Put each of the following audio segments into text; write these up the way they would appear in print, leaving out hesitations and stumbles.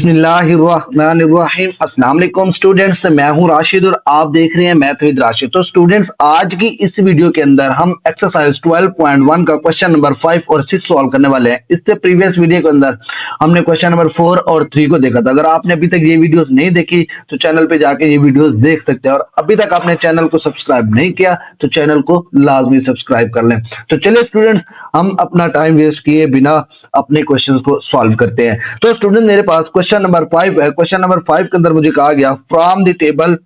बिस्मिल्लाहिर्रहमानिर्रहीम। अस्सलाम वालेकुम स्टूडेंट्स, मैं हूं राशिद और आप देख रहे हैं मैथ विद राशिद। तो स्टूडेंट्स, आज की इस वीडियो के अंदर हम एक्सरसाइज 12.1 का क्वेश्चन नंबर 5 और 6 सॉल्व करने वाले हैं। इससे प्रीवियस वीडियो के अंदर हमने क्वेश्चन नंबर 4 और 3 को देखा था। अगर आपने अभी तक ये वीडियोस नहीं देखी तो चैनल पे जाके ये वीडियोस देख सकते हैं, और अभी तक आपने चैनल को सब्सक्राइब नहीं किया तो चैनल को लाजमी सब्सक्राइब कर लें। तो चलिए स्टूडेंट, हम अपना टाइम वेस्ट किए बिना अपने क्वेश्चंस को सॉल्व करते हैं। तो स्टूडेंट, मेरे पास क्वेश्चन नंबर 5 है। क्वेश्चन नंबर 5 के अंदर मुझे कहा गया, from the table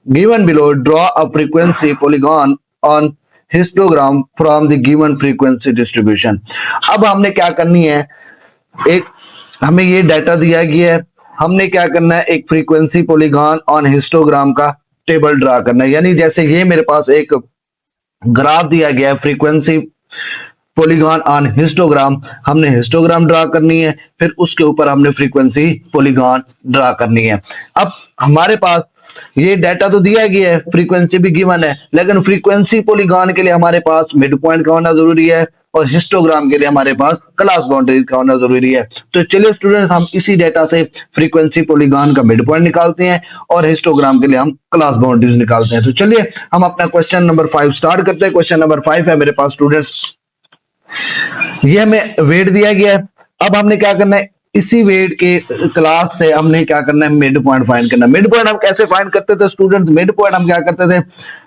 given below draw a frequency polygon on histogram from the given frequency distribution. अब हमने क्या करनी है, एक हमें ये डाटा दिया गया है, हमने क्या करना है, एक फ्रीक्वेंसी पॉलीगॉन ऑन हिस्टोग्राम का टेबल ड्रा करना है। यानी जैसे ये मेरे पास एक ग्राफ दिया गया है, फ्रीक्वेंसी पॉलीगॉन ऑन हिस्टोग्राम, हमने हिस्टोग्राम ड्रा करनी है, फिर उसके ऊपर हमने फ्रीक्वेंसी पॉलीगॉन ड्रा करनी है। अब हमारे पास ये डाटा तो दिया गया है, फ्रीक्वेंसी भी गिवन है, लेकिन फ्रीक्वेंसी पॉलीगॉन के लिए हमारे पास मिड पॉइंट का होना जरूरी है और हिस्टोग्राम के लिए हमारे पास क्लास बाउंड्रीज का होना जरूरी है। तो चलिए स्टूडेंट, हम इसी डाटा से फ्रीक्वेंसी पॉलीगॉन का मिड पॉइंट निकालते हैं और हिस्टोग्राम के लिए हम क्लास बाउंड्रीज निकालते हैं। तो चलिए हम अपना क्वेश्चन नंबर 5 स्टार्ट करते हैं। क्वेश्चन नंबर 5 है मेरे पास स्टूडेंट्स, ये हमें वेट दिया गया है। अब हमने क्या करना है, इसी वेट के क्लास से हमने क्या करना है, मिड पॉइंट फाइंड करना है। मिड पॉइंट हम कैसे फाइंड करते थे स्टूडेंट? मिड पॉइंट हम क्या करते थे,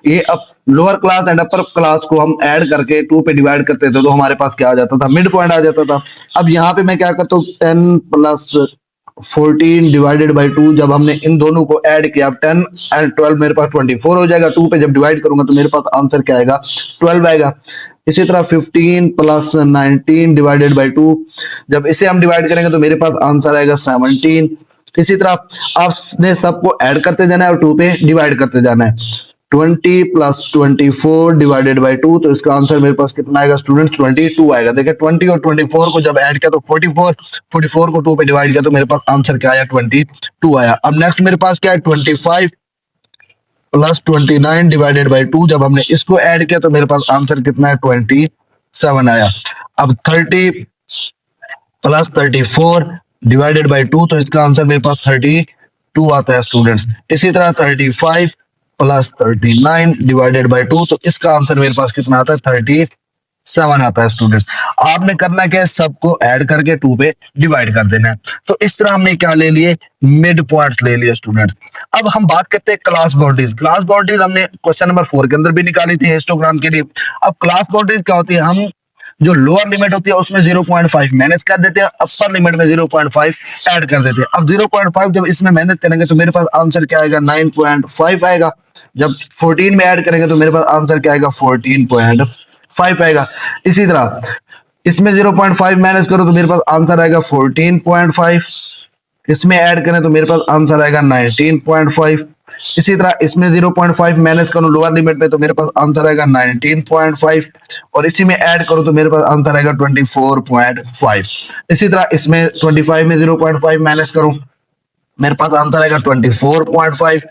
ये अब lower class and upper class को हम ऐड करके 2 पे डिवाइड करते थे, तो हमारे पास क्या आ जाता था, मिड पॉइंट आ जाता था। अब यहाँ पे मैं क्या करता हूँ, 10 प्लस 14 डिवाइडेड बाई 2, जब हमने इन दोनों को ऐड किया, 10 एंड 12 मेरे पास 24 हो जाएगा। 2 पे जब डिवाइड करूंगा तो मेरे पास आंसर क्या आएगा, 12 आएगा। इसी तरह 15 प्लस 19 डिवाइडेड बाई 2, जब इसे हम डिवाइड करेंगे तो मेरे पास आंसर आएगा 17। इसी तरह आपने सबको ऐड करते जाना है और 2 पे डिवाइड करते जाना है। 20 प्लस 24 डिवाइडेड बाई 2, तो इसका आंसर मेरे पास कितना आएगा स्टूडेंट्स, 22 आएगा। देखिए 20 और 24 को जब ऐड किया तो 44 को 2 पे डिवाइड किया तो मेरे पास आंसर क्या आया, 22 आया। अब नेक्स्ट मेरे पास क्या है, 25 प्लस 29 डिवाइडेड बाई 2, जब हमने इसको ऐड किया तो मेरे पास आंसर कितना है, 27 आया। अब 30 प्लस 34 डिवाइडेड बाई 2, तो इसका आंसर मेरे पास 32 आता है स्टूडेंट्स। इसी तरह 35 प्लस 39 डिवाइडेड बाई 2, तो इसका आंसर मेरे पास कितना आता है, 37 आता है स्टूडेंट्स। आपने करना क्या है, सबको ऐड करके 2 पे डिवाइड कर देना है। तो इस तरह हमने क्या ले लिए, मिड पॉइंट्स ले लिए स्टूडेंट्स। अब हम बात करते हैं क्लास बाउंड्रीज। क्लास बाउंड्रीज हमने क्वेश्चन नंबर 4 के अंदर भी निकाली थी हिस्टोग्राम के लिए। अब क्लास बाउंड्रीज क्या होती है, हम जो लोअर लिमिट होती है उसमें 0.5 मैनेज कर देते हैं, अपर लिमिट में 0.5 ऐड कर देते हैं। अब 0.5 जब इसमें मैनेज करेंगे तो मेरे पास आंसर क्या आएगा, 9.5 आएगा। जब 14 में ऐड करेंगे तो मेरे पास आंसर क्या आएगा, 14.5 आएगा। इसी तरह इसमें 0.5 माइनस करो तो मेरे पास आंसर आएगा 14.5। इसमें ऐड करें तो मेरे पास आंसर आएगा 19.5। इसी तरह इसमें 0.5 माइनस करो लोअर लिमिट में तो मेरे पास आंसर आएगा 19.5, और इसी में ऐड करो तो मेरे पास आंसर आएगा 24.5। इसी तरह इसमें 25 में 0.5 माइनस करो, मेरे पास आंसर आएगा 24.5,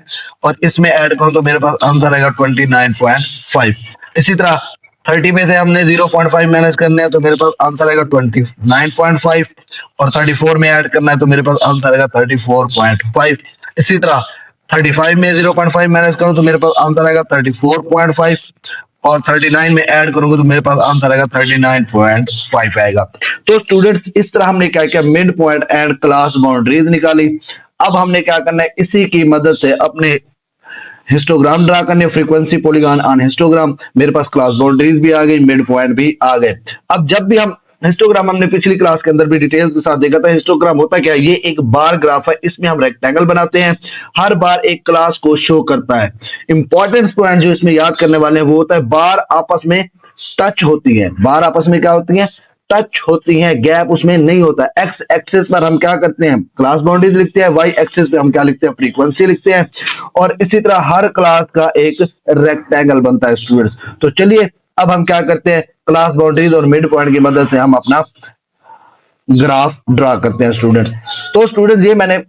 और इसमें ऐड करो तो मेरे पास आंसर आएगा 29.5। इसी तरह 30 में से हमने 0.5 माइनस करना है तो मेरे पास आंसर आएगा 29.5, और 34 में ऐड करना है तो मेरे पास आंसर आएगा 34.5। इसी तरह 35 में 0.5 माइनस करूं तो मेरे पास आंसर आएगा 34.5, और 39 में ऐड करूंगा तो मेरे पास आंसर आएगा 39.5 आएगा। तो स्टूडेंट, इस तरह हमने क्या किया, mid point and class boundaries निकाली। अब हमने क्या करना है, इसी की मदद से अपने हिस्टोग्राम ड्रा करने, फ्रीक्वेंसी पॉलीगॉन ऑन हिस्टोग्राम। मेरे पास क्लास बाउंड्रीज भी आ गई, मिड पॉइंट भी आ गए। अब जब भी हम हिस्टोग्राम, हमने पिछली क्लास के अंदर भी डिटेल के साथ देखा था, हिस्टोग्राम होता क्या है, ये एक बार ग्राफ है, इसमें हम रेक्टेंगल बनाते हैं, हर बार एक क्लास को शो करता है। इंपॉर्टेंट पॉइंट जो इसमें याद करने वाले हैं वो होता है, बार आपस में टच होती है। बार आपस में क्या होती है, टच होती हैं, गैप उसमें नहीं होता। एक्स एक्सिस पर हम क्या करते हैं, क्लास बाउंड्रीज लिखते हैं, वाई एक्सिस पे हम क्या लिखते हैं, फ्रीक्वेंसी लिखते हैं, और इसी तरह हर क्लास का एक रेक्टेंगल बनता है स्टूडेंट्स। तो चलिए अब हम क्या करते हैं, क्लास बाउंड्रीज और मिड पॉइंट की मदद से हम अपना ग्राफ ड्रा करते हैं स्टूडेंट्स। तो स्टूडेंट, ये मैंने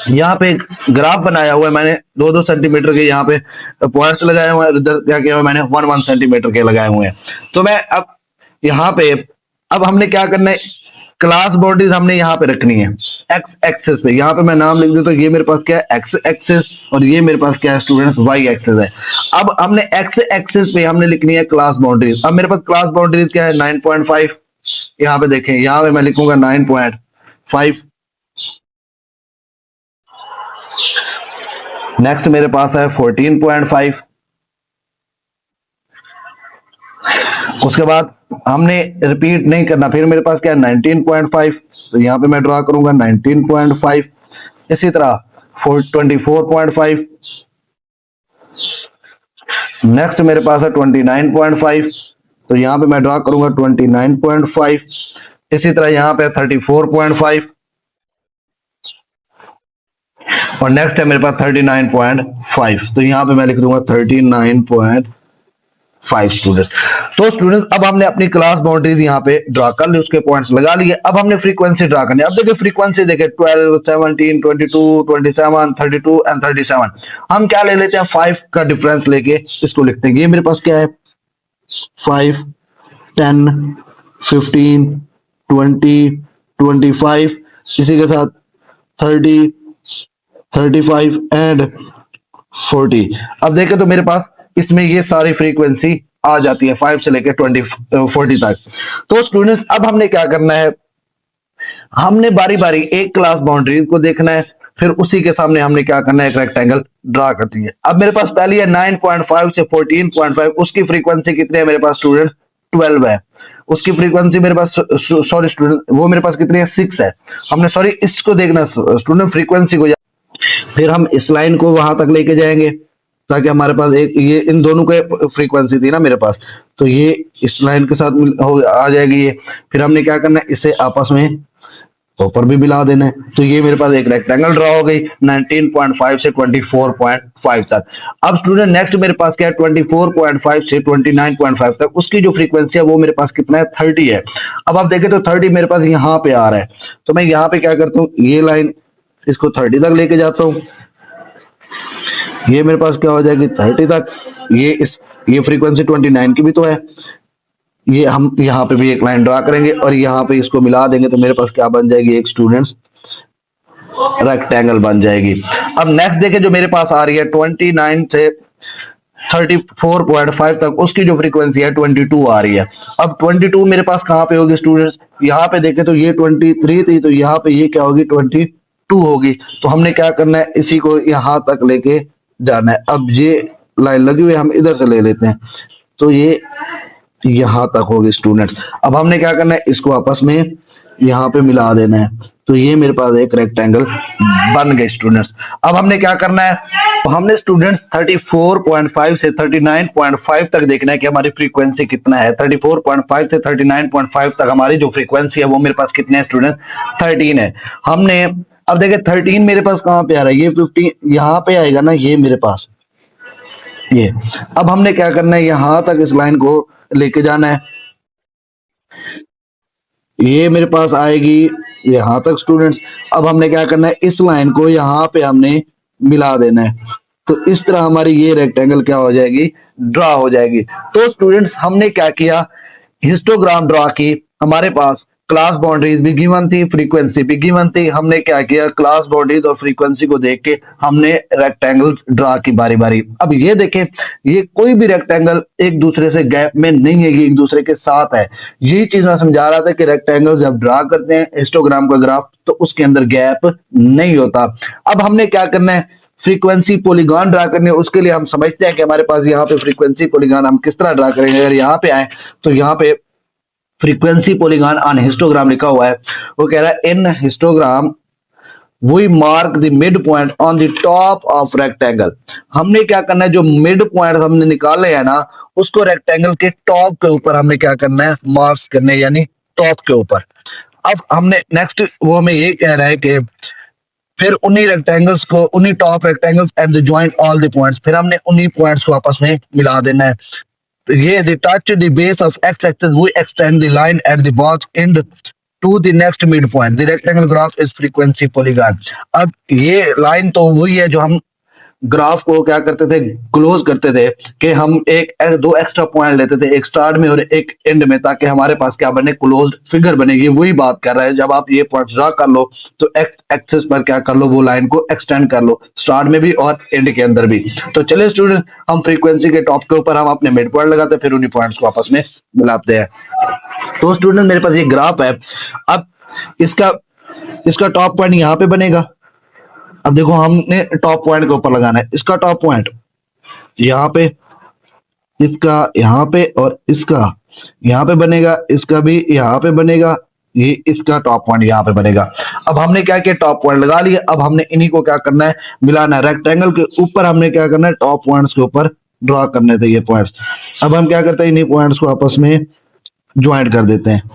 यहाँ पे एक ग्राफ बनाया हुआ है, मैंने 2-2 सेंटीमीटर के यहाँ पे पॉइंट्स लगाए हुए हैं, इधर क्या किया हुआ मैंने 1-1 सेंटीमीटर के लगाए हुए हैं। तो मैं अब यहाँ पे, अब हमने क्या करना है, क्लास बाउंड्रीज हमने यहाँ पे रखनी है एक्स एक्सेस पे। यहाँ पे मैं नाम लिख दूं तो ये मेरे पास क्या है एक्स एक्सेस, और ये मेरे पास क्या है स्टूडेंट्स वाई एक्सेस है। अब हमने एक्स एक्सेस पे हमने लिखनी है क्लास बाउंड्रीज। अब मेरे पास क्लास बाउंड्रीज क्या है 9.5। यहाँ पे देखें, यहाँ पे मैं लिखूंगा 9.5। नेक्स्ट मेरे पास है 14.5। उसके बाद हमने रिपीट नहीं करना, फिर मेरे पास क्या है 19.5, तो यहाँ पे मैं ड्रा करूंगा 19.5। इसी तरह 24.5। नेक्स्ट मेरे पास है 29.5, तो यहाँ पे मैं ड्रा करूंगा 29.5। इसी तरह यहाँ पे 34.5 और नेक्स्ट है मेरे पास 39.5, तो यहाँ पे मैं लिख दूंगा 39.5 स्टूडेंट्स। तो स्टूडेंट्स अब हमने अपनी क्लास बाउंड्रीज यहाँ पे ड्रा कर ली, उसके पॉइंट्स लगा लिए। अब हमने फ्रीक्वेंसी ड्रा करनी है। अब देखिए फ्रीक्वेंसी देखिए 12, 17, 22, 27, 32 एंड 37। हम क्या ले लेते हैं 5 का डिफरेंस लेके इसको लिखते हैं। ये मेरे पास क्या है 5, 10, 15, 20, 25, इसी के साथ 30, 35 एंड 40। अब देखें तो मेरे पास इसमें ये सारी फ्रीक्वेंसी आ जाती है 5 से लेकर 40 तक। तो स्टूडेंट्स अब हमने क्या करना है, हमने बारी बारी एक क्लास बाउंड्री को देखना है, फिर उसी के सामने हमने क्या करना है एक रेक्टेंगल ड्रा कर दी है। अब मेरे पास पहली है 9.5 से 14.5, उसकी फ्रीक्वेंसी कितनी है मेरे पास स्टूडेंट 12 है। उसकी फ्रीक्वेंसी मेरे पास सॉरी स्टूडेंट वो मेरे पास कितनी है 6 है। हमने सॉरी इसको देखना स्टूडेंट फ्रीक्वेंसी को, फिर हम इस लाइन को वहां तक लेके जाएंगे ताकि हमारे पास एक ये इन दोनों के फ्रीक्वेंसी थी ना मेरे पास, तो ये इस लाइन के साथ आ जाएगी ये। फिर हमने क्या करना है इसे आपस में ऊपर भी मिला देना है, तो ये मेरे पास एक रेक्टेंगल ड्रा हो गई 19.5 से 24.5 तक। अब स्टूडेंट नेक्स्ट मेरे पास क्या है 24.5 से 29.5 तक, उसकी जो फ्रीक्वेंसी है वो मेरे पास कितना है 30 है। अब आप देखें तो 30 मेरे पास यहाँ पे आ रहा है, तो मैं यहाँ पे क्या करता हूँ ये लाइन इसको 30 तक लेके जाता हूँ। ये मेरे पास क्या हो जाएगी 30 तक। ये फ्रीक्वेंसी 29 की भी तो है, ये हम यहाँ पे भी एक लाइन ड्रा करेंगे और यहाँ पे इसको मिला देंगे, तो मेरे पास क्या बन जाएगी एक स्टूडेंट्स रेक्टेंगल बन जाएगी। अब नेक्स्ट देखें जो मेरे पास आ रही है 29 से 34.5 तक, उसकी जो फ्रीक्वेंसी है 22 आ रही है। अब 22 मेरे पास कहाँ पे होगी स्टूडेंट्स, यहाँ पे देखें तो ये 23 थी, तो यहाँ पे ये क्या होगी 22 होगी। तो हमने क्या करना है इसी को यहाँ तक लेके जाना है। अब ये लाइन लगी हुई है हम इधर से ले लेते हैं, तो ये यहां तक होगी स्टूडेंट्स। अब हमने क्या करना है इसको आपस में यहाँ पे मिला देना है, तो ये मेरे पास एक रेक्टेंगल बन गए स्टूडेंट्स। अब हमने क्या करना है, तो हमने स्टूडेंट्स 34.5 से 39.5 तक देखना है कि हमारी फ्रीक्वेंसी कितना है। 34.5 से 39.5 तक हमारी जो फ्रीक्वेंसी है वो मेरे पास कितने हैं स्टूडेंट 13 है। हमने अब देखें 13 मेरे पास कहाँ पे आ रहा है, ये 15 यहाँ पे आएगा ना ये मेरे पास ये। अब हमने क्या करना है यहां तक इस लाइन को लेके जाना है, ये मेरे पास आएगी यहां तक स्टूडेंट्स। अब हमने क्या करना है इस लाइन को यहाँ पे हमने मिला देना है, तो इस तरह हमारी ये रेक्टेंगल क्या हो जाएगी ड्रा हो जाएगी। तो स्टूडेंट्स हमने क्या किया हिस्टोग्राम ड्रा की, हमारे पास क्लास बाउंड्रीज भी गिवन थी, फ्रीक्वेंसी भी गिवन थी। हमने क्या किया क्लास बाउंड्रीज और फ्रीक्वेंसी को देख के हमने रेक्टेंगल ड्रा की बारी बारी। अब ये देखें ये कोई भी रेक्टेंगल एक दूसरे से गैप में नहीं है, ये एक दूसरे के साथ है। यही चीज मैं समझा रहा था कि रेक्टेंगल जब ड्रा करते हैं हिस्टोग्राम का ग्राफ तो उसके अंदर गैप नहीं होता। अब हमने क्या करना है फ्रीक्वेंसी पॉलीगॉन ड्रा करने, उसके लिए हम समझते हैं कि हमारे पास यहाँ पे फ्रीक्वेंसी पॉलीगॉन हम किस तरह ड्रा करेंगे। अगर यहाँ पे आए तो यहाँ पे फ्रीक्वेंसी पॉलीगॉन ऑन हिस्टोग्राम लिखा हुआ है, वो कह रहा है in histogram we mark the mid point on the top of rectangle. हमने क्या करना है जो मिड पॉइंट हमने निकाले है ना उसको रेक्टेंगल के टॉप के ऊपर हमने क्या करना है मार्क करने, यानी टॉप के ऊपर। अब हमने नेक्स्ट वो हमें ये कह रहा है कि फिर उन्हीं रेक्टेंगल्स को उन्हीं top rectangles and the joint all the points, फिर हमने उन्हीं पॉइंट्स को आपस में मिला देना है। ये the touch the base of x-axis, we extend the line at the box end to the next midpoint. The rectangle graph is frequency polygon. अब ये लाइन तो वही है जो हम ग्राफ को क्या करते थे, क्लोज करते थे कि हम दो एक्स्ट्रा पॉइंट लेते थे, एक स्टार्ट में और एक एंड में, ताकि हमारे पास क्या बने, क्लोज्ड फिगर बनेगी। वही बात कर रहा है, जब आप ये पॉइंट ड्रा कर लो तो एक्स एक्सिस पर क्या कर लो, वो लाइन को एक्सटेंड कर लो, स्टार्ट में भी और एंड के अंदर भी। तो चलिए स्टूडेंट, हम फ्रीक्वेंसी के टॉप के ऊपर हम अपने मिड पॉइंट लगाते हैं, फिर उन्हीं पॉइंट्स को आपस में मिलाते हैं। तो स्टूडेंट मेरे पास ये ग्राफ है। अब इसका इसका टॉप पॉइंट यहां पे बनेगा। अब देखो, हमने टॉप पॉइंट के ऊपर लगाना है, इसका टॉप पॉइंट यहाँ पे, इसका यहाँ पे और इसका यहाँ पे बनेगा, इसका भी यहाँ पे बनेगा, ये इसका टॉप पॉइंट यहाँ पे बनेगा। अब हमने क्या किया, टॉप पॉइंट लगा लिया। अब हमने इन्हीं को क्या करना है, मिलाना है। रेक्टेंगल के ऊपर हमने क्या करना है, टॉप पॉइंट्स के ऊपर ड्रॉ करने थे ये पॉइंट्स। अब हम क्या करते हैं, इन्हीं पॉइंट्स को आपस में ज्वाइंट कर देते हैं।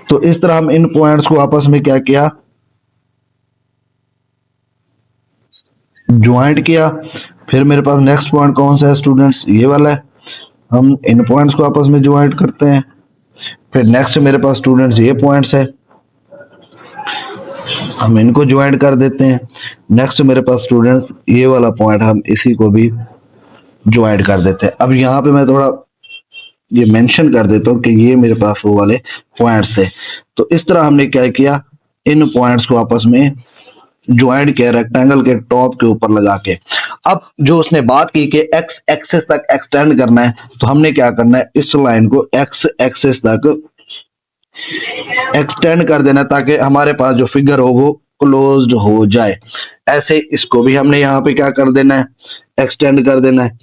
तो इस तरह हम इन पॉइंट्स को आपस में क्या किया, ज्वाइंट किया। फिर मेरे पास नेक्स्ट पॉइंट कौन सा है स्टूडेंट्स, ये वाला है। हम इन पॉइंट्स को आपस में ज्वाइंट करते हैं। फिर नेक्स्ट मेरे पास स्टूडेंट्स ये पॉइंट्स है, हम इनको ज्वाइंट कर देते हैं। नेक्स्ट मेरे पास स्टूडेंट्स ये वाला पॉइंट, हम इसी को भी ज्वाइंट कर देते हैं। अब यहाँ पे मैं थोड़ा ये मेंशन कर देता हूँ कि ये मेरे पास वो वाले पॉइंट्स थे। तो इस तरह हमने क्या किया, इन पॉइंट्स को आपस में ज्वाइंट किया रेक्टेंगल के टॉप के ऊपर लगा के। अब जो उसने बात की कि एक्स एक्सिस तक एक्सटेंड करना है, तो हमने क्या करना है, इस लाइन को एक्स एक्सिस तक एक्सटेंड कर देना, ताकि हमारे पास जो फिगर हो वो क्लोज्ड हो जाए। ऐसे इसको भी हमने यहाँ पे क्या कर देना है, एक्सटेंड कर देना है।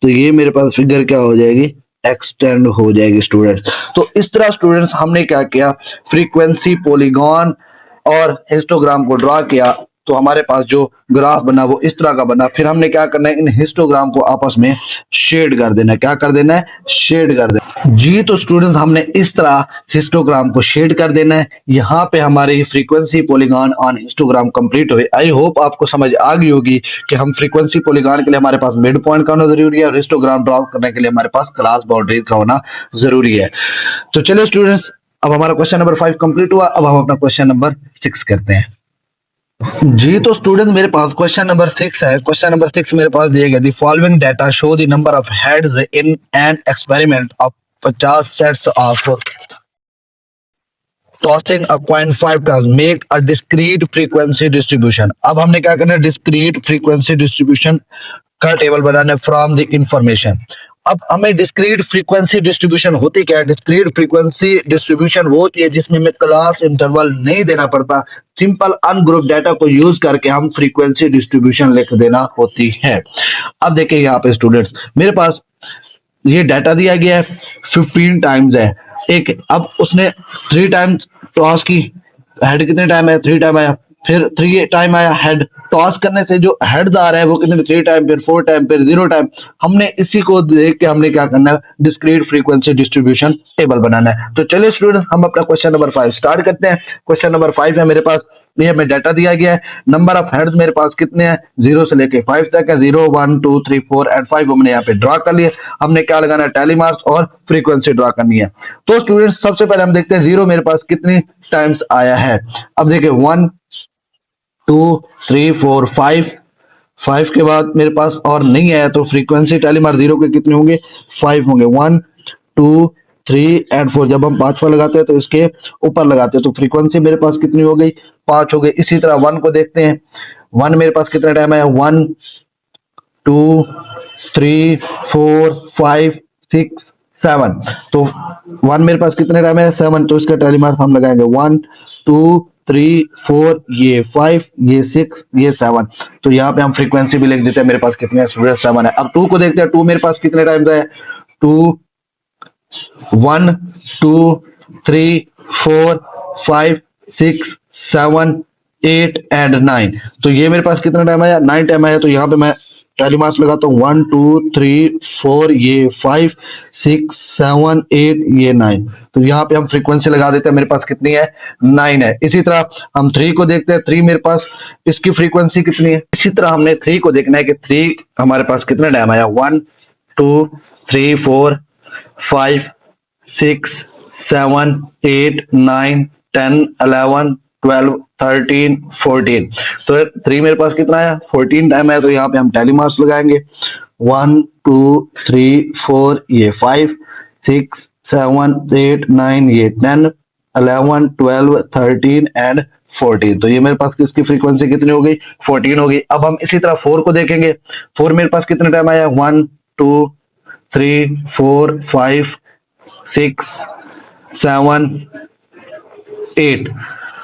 तो ये मेरे पास फिगर क्या हो जाएगी, एक्सटेंड हो जाएगी स्टूडेंट्स। तो इस तरह स्टूडेंट्स हमने क्या किया, फ्रीक्वेंसी, पॉलीगॉन और हिस्टोग्राम को ड्रा किया। तो हमारे पास जो ग्राफ बना वो इस तरह का बना। फिर हमने क्या करना है, इन हिस्टोग्राम को आपस में शेड कर देना है। क्या कर देना है, शेड कर देना जी। तो स्टूडेंट्स हमने इस तरह हिस्टोग्राम को शेड कर देना है। यहाँ पे हमारे frequency, polygon on histogram complete हुए। आई होप आपको समझ आ गई होगी कि हम फ्रीक्वेंसी, पॉलीगॉन के लिए हमारे पास मिड पॉइंट का होना जरूरी है और हिस्टोग्राम ड्रा करने के लिए हमारे पास क्लास बाउंड्री का होना जरूरी है। तो चलिए स्टूडेंट्स, अब हमारा क्वेश्चन नंबर 5 कंप्लीट हुआ। अब हम अपना क्वेश्चन नंबर 6 करते हैं जी। तो स्टूडेंट मेरे पास क्वेश्चन नंबर 6 है। क्वेश्चन नंबर 6 मेरे पास दिए गए, the following data show the number of heads in an experiment of 50 sets of tossing a coin 5 times make a discrete frequency distribution. अब हमने क्या करना है, डिस्क्रीट फ्रीक्वेंसी डिस्ट्रीब्यूशन का टेबल बनाना है फ्रॉम द इंफॉर्मेशन। अब हमें डिस्क्रीट फ्रीक्वेंसी डिस्ट्रीब्यूशन होती क्या है, डिस्क्रीट फ्रीक्वेंसी डिस्ट्रीब्यूशन वो होती है जिसमें हमें क्लास इंटरवल नहीं देना पड़ता। सिंपल अनग्रुप डाटा को यूज करके हम फ्रीक्वेंसी डिस्ट्रीब्यूशन लिख देना होती है। अब देखिए यहाँ पे स्टूडेंट्स, मेरे पास ये डाटा दिया गया है, 15 टाइम्स है एक। अब उसने 3 टाइम्स टॉस की, हेड कितने टाइम है, 3 टाइम आया। फिर 3 टाइम आया हेड, टॉस करने से जो हेड आ रहा है वो कितने, 3 टाइम, फिर 4 टाइम, फिर 0 टाइम। हमने इसी को देख के हमने क्या करना है, डिस्क्रीट फ्रीक्वेंसी डिस्ट्रीब्यूशन टेबल बनाना है। तो चलिए स्टूडेंट, हम अपना क्वेश्चन नंबर 5 स्टार्ट करते हैं। क्वेश्चन नंबर 5 है मेरे पास, ये हमें डाटा दिया गया है। नंबर ऑफ हेड्स मेरे पास कितने हैं, 0 से लेके 5 तक है। 0 1 2 3 4 एंड 5 हमने यहाँ पे ड्रा कर लिए। हमने क्या लगाना है, टैली मार्क्स और फ्रीक्वेंसी ड्रा करनी है। तो स्टूडेंट्स सबसे पहले हम देखते हैं 0 मेरे पास कितनी टाइम्स आया है। अब देखिए 1 2 3 4 5 के बाद मेरे पास और नहीं आया, तो फ्रीक्वेंसी टैली मार 0 के कितने होंगे, 5 होंगे। 1 2 3 एंड 4, जब हम 5वां लगाते हैं तो इसके ऊपर लगाते हैं, तो फ्रीक्वेंसी मेरे पास कितनी हो गई, 5 हो गई। इसी तरह 1 को देखते हैं, 1 मेरे पास कितना टाइम है, 1 2 3 4 5 6 7, तो 1 मेरे पास कितने टाइम है, 7, तो इसका टैली मार्क हम लगाएंगे 1 2 3 4, ये 5, ये 6, ये 7। तो यहाँ पे हम फ्रीक्वेंसी भी लिख देते हैं, मेरे पास कितने 7 है। अब 2 को देखते हैं, 2 मेरे पास कितने टाइम्स है, 2 1 2 3 4 5 6 7 8 एंड 9, तो ये मेरे पास कितना टाइम आया, 9 टाइम आया। तो यहाँ पे मैं टैली मार्क्स लगाता हूँ 1 2 3 4, ये 5 6 7 8, ये 9। तो यहाँ पे हम फ्रीक्वेंसी लगा देते हैं, मेरे पास कितनी है, 9 है। इसी तरह हम 3 को देखते हैं, 3 मेरे पास इसकी फ्रीक्वेंसी कितनी है। इसी तरह हमने 3 को देखना है कि 3 हमारे पास कितना टाइम आया, 1 2 3 4 5 6 7 8 9 10 11 12, 13, 14। तो 3 मेरे पास कितना आया, 14 टाइम है, तो यहाँ पे हम टैली मार्क्स लगाएंगे। 1, 2, 3, 4, ये 5, 6, 7, 8, 9, ये 10, 11, 12, 13 एंड 14। तो ये मेरे पास किसकी फ्रीक्वेंसी कितनी हो गई, 14 हो गई। अब हम इसी तरह 4 को देखेंगे। 4 मेरे पास कितने टाइम आया, 1, 2, 3, 4, 5, 6, 7, 8।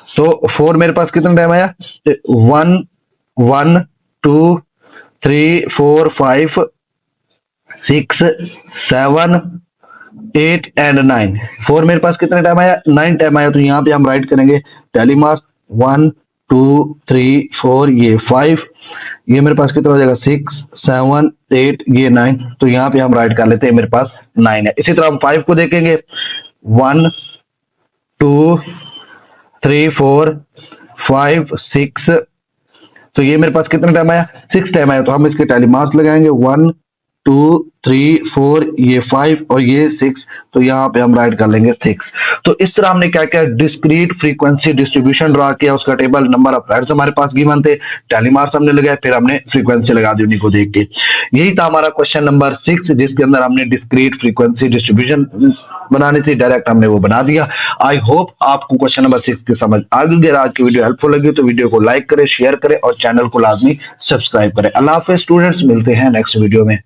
सो 4 मेरे पास कितना टाइम आया, 1, 1, 2, 3, 4, 5, 6, 7, 8 एंड 9। 4 मेरे पास कितने टाइम आया, 9 टाइम आया। तो यहाँ पे हम राइट करेंगे टैली मार्क्स 1, 2, 3, 4, ये 5, ये मेरे पास कितना हो जाएगा 6, 7, 8, ये 9। तो यहाँ पे हम राइट कर लेते हैं, मेरे पास 9 है। इसी तरह हम 5 को देखेंगे, 1, 2, 3, 4, 5, 6। तो ये मेरे पास कितना टाइम आया, 6 टाइम आया। तो हम इसके टैली मार्क्स लगाएंगे 1, 2, 3, 4, ये 5 और ये 6। तो यहाँ पे हम राइट कर लेंगे 6। तो इस तरह हमने क्या किया, डिस्क्रीट फ्रीक्वेंसी डिस्ट्रीब्यूशन ड्रा किया, उसका टेबल, नंबर ऑफ हेड्स हमारे पास गिवन थे, टैली मार्क्स हमने लगाए, फिर हमने फ्रीक्वेंसी लगा दी उन्हीं को देख के। यही था हमारा क्वेश्चन नंबर 6, जिसके अंदर हमने डिस्क्रीट फ्रीक्वेंसी डिस्ट्रीब्यूशन बनानी थी, डायरेक्ट हमने वो बना दिया। आई होप आपको क्वेश्चन नंबर 6 की समझ आ गई। अगर आज की वीडियो हेल्पफुल लगी तो वीडियो को लाइक करें, शेयर करें और चैनल को लाजमी सब्सक्राइब करें। अल्लाह हाफिज़ स्टूडेंट्स, मिलते हैं नेक्स्ट वीडियो में।